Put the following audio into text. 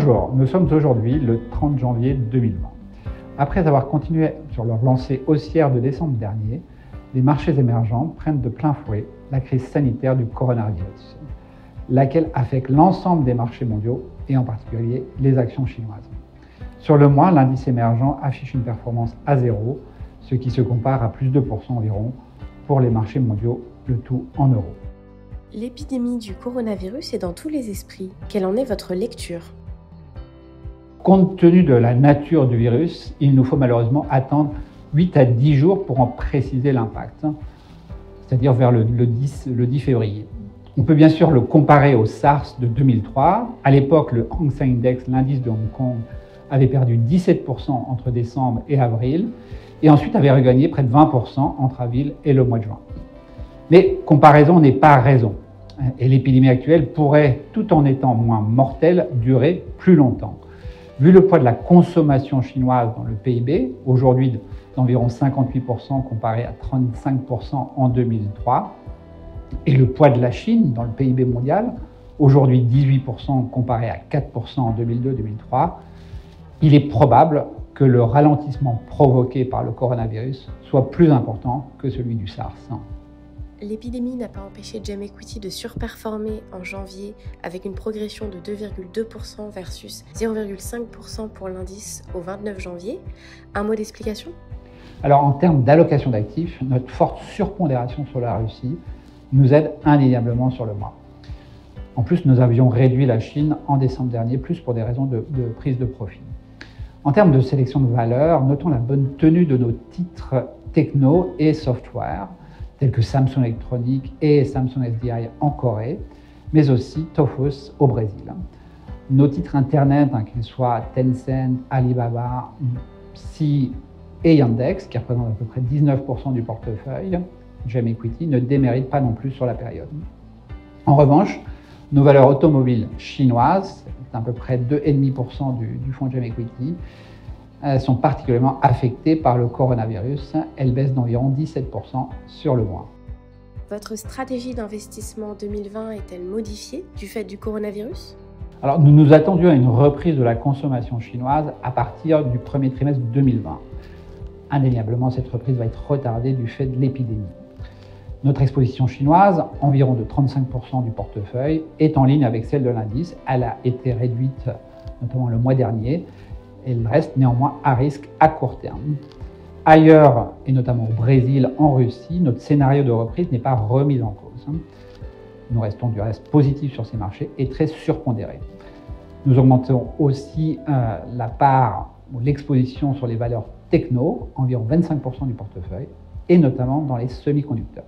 Bonjour, nous sommes aujourd'hui le 30 janvier 2020. Après avoir continué sur leur lancée haussière de décembre dernier, les marchés émergents prennent de plein fouet la crise sanitaire du coronavirus, laquelle affecte l'ensemble des marchés mondiaux et en particulier les actions chinoises. Sur le mois, l'indice émergent affiche une performance à zéro, ce qui se compare à plus de 2% environ pour les marchés mondiaux, le tout en euros. L'épidémie du coronavirus est dans tous les esprits. Quelle en est votre lecture ? Compte tenu de la nature du virus, il nous faut malheureusement attendre 8 à 10 jours pour en préciser l'impact, c'est-à-dire vers le 10 février. On peut bien sûr le comparer au SARS de 2003. À l'époque, le Hang Seng Index, l'indice de Hong Kong, avait perdu 17% entre décembre et avril, et ensuite avait regagné près de 20% entre avril et le mois de juin. Mais comparaison n'est pas raison, et l'épidémie actuelle pourrait, tout en étant moins mortelle, durer plus longtemps. Vu le poids de la consommation chinoise dans le PIB, aujourd'hui d'environ 58% comparé à 35% en 2003, et le poids de la Chine dans le PIB mondial, aujourd'hui 18% comparé à 4% en 2002-2003, il est probable que le ralentissement provoqué par le coronavirus soit plus important que celui du SARS. L'épidémie n'a pas empêché GEM Equity de surperformer en janvier avec une progression de 2,2% versus 0,5% pour l'indice au 29 janvier. Un mot d'explication ? Alors en termes d'allocation d'actifs, notre forte surpondération sur la Russie nous aide indéniablement sur le mois. En plus, nous avions réduit la Chine en décembre dernier, plus pour des raisons de prise de profit. En termes de sélection de valeurs, notons la bonne tenue de nos titres techno et software, tels que Samsung Electronics et Samsung SDI en Corée, mais aussi Tofos au Brésil. Nos titres Internet, qu'ils soient Tencent, Alibaba, Sea et Yandex, qui représentent à peu près 19% du portefeuille, GEM Equity, ne déméritent pas non plus sur la période. En revanche, nos valeurs automobiles chinoises, à peu près 2,5% du fonds GEM Equity, sont particulièrement affectées par le coronavirus. Elles baissent d'environ 17% sur le mois. Votre stratégie d'investissement 2020 est-elle modifiée du fait du coronavirus ? Alors, nous nous attendions à une reprise de la consommation chinoise à partir du premier trimestre 2020. Indéniablement, cette reprise va être retardée du fait de l'épidémie. Notre exposition chinoise, environ de 35% du portefeuille, est en ligne avec celle de l'indice. Elle a été réduite notamment le mois dernier. Elle reste néanmoins à risque à court terme. Ailleurs, et notamment au Brésil, en Russie, notre scénario de reprise n'est pas remis en cause. Nous restons du reste positifs sur ces marchés et très surpondérés. Nous augmentons aussi la part ou l'exposition sur les valeurs techno, environ 25% du portefeuille, et notamment dans les semi-conducteurs.